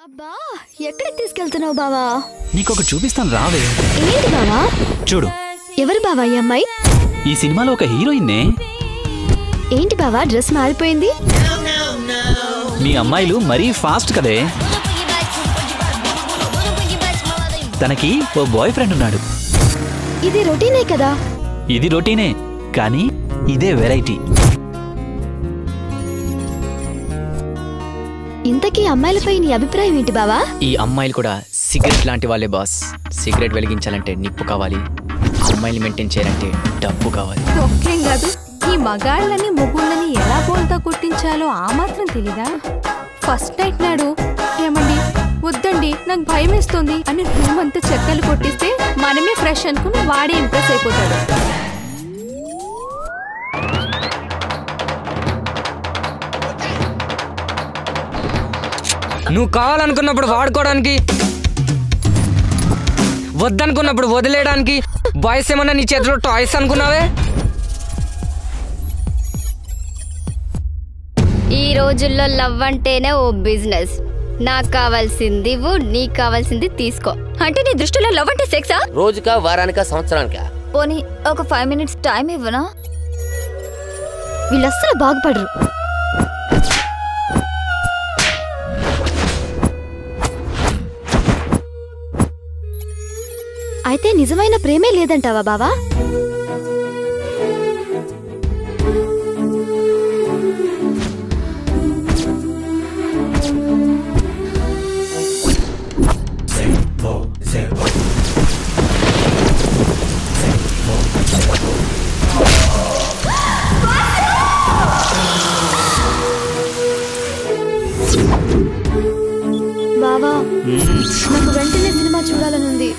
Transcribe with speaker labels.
Speaker 1: అబ్బా ఎక్కడికి తీసుకెళ్తున్నావు బావా?
Speaker 2: నీకొకటి చూపిస్తాను రావే.
Speaker 1: ఏంటి బావా?
Speaker 2: చూడు.
Speaker 1: ఎవరు బావా ఈ అమ్మాయి?
Speaker 2: ఈ సినిమాలో ఒక హీరోయిన్నే.
Speaker 1: ఏంటి బావా డ్రెస్ మారిపోయింది?
Speaker 2: మీ అమ్మాయిలు మరీ ఫాస్ట్ కదే. తనకి ఓ బాయ్ ఫ్రెండ్ ఉన్నాడు.
Speaker 1: ఇది రొటీనే కదా?
Speaker 2: ఇది రొటీనే కానీ ఇదే వెరైటీ.
Speaker 1: ఇంతకీ అమ్మాయిలపై నీ అభిప్రాయం ఏంటి బావా?
Speaker 3: ఈ అమ్మాయిలు కూడా సిగరెట్ లాంటి వాళ్ళే బాస్. సిగరెట్ వెలిగించాలంటే నిప్పు కావాలి, అమ్మాయిలు మెయింటైన్ చేయాలంటే డబ్బు కావాలి.
Speaker 4: ఒక్కేం కాదు, ఈ మగాళ్ళని మొగుళ్ళని ఎలా బోల్తా కొట్టించాలో ఆ మాత్రం తెలీదా? ఫస్ట్ నైట్ నాడు ఏమండి వద్దండి నాకు భయం వేస్తుంది అని రూమ్ అంతా చెక్కలు కొట్టిస్తే మనమే ఫ్రెష్ అనుకుని వాడే ఇంప్రెస్ అయిపోతాడు.
Speaker 5: నువ్వు కావాలనుకున్నప్పుడు వాడుకోవడానికి, వద్దనుకున్నప్పుడు వదిలేయడానికి బాయ్స్ ఏమన్నా నీ చేతిలో టాయ్స్ అనుకున్నావే?
Speaker 6: ఈ రోజుల్లో లవ్ అంటేనే ఓ బిజినెస్. నాకు కావాల్సింది నీకు కావాల్సింది తీసుకో. అంటే నీ దృష్టిలో లవ్ అంటే సెక్సా?
Speaker 7: రోజుకా, వారానికా, సంవత్సరానికా?
Speaker 6: పోనీ ఒక 5 minutes టైం ఇవ్వనా?
Speaker 1: వీళ్ళు అస్సలు బాగుపడరు. అయితే నిజమైన ప్రేమే లేదంటావా బావా? బావా నాకు వెంటనే సినిమా చూడాలనుంది.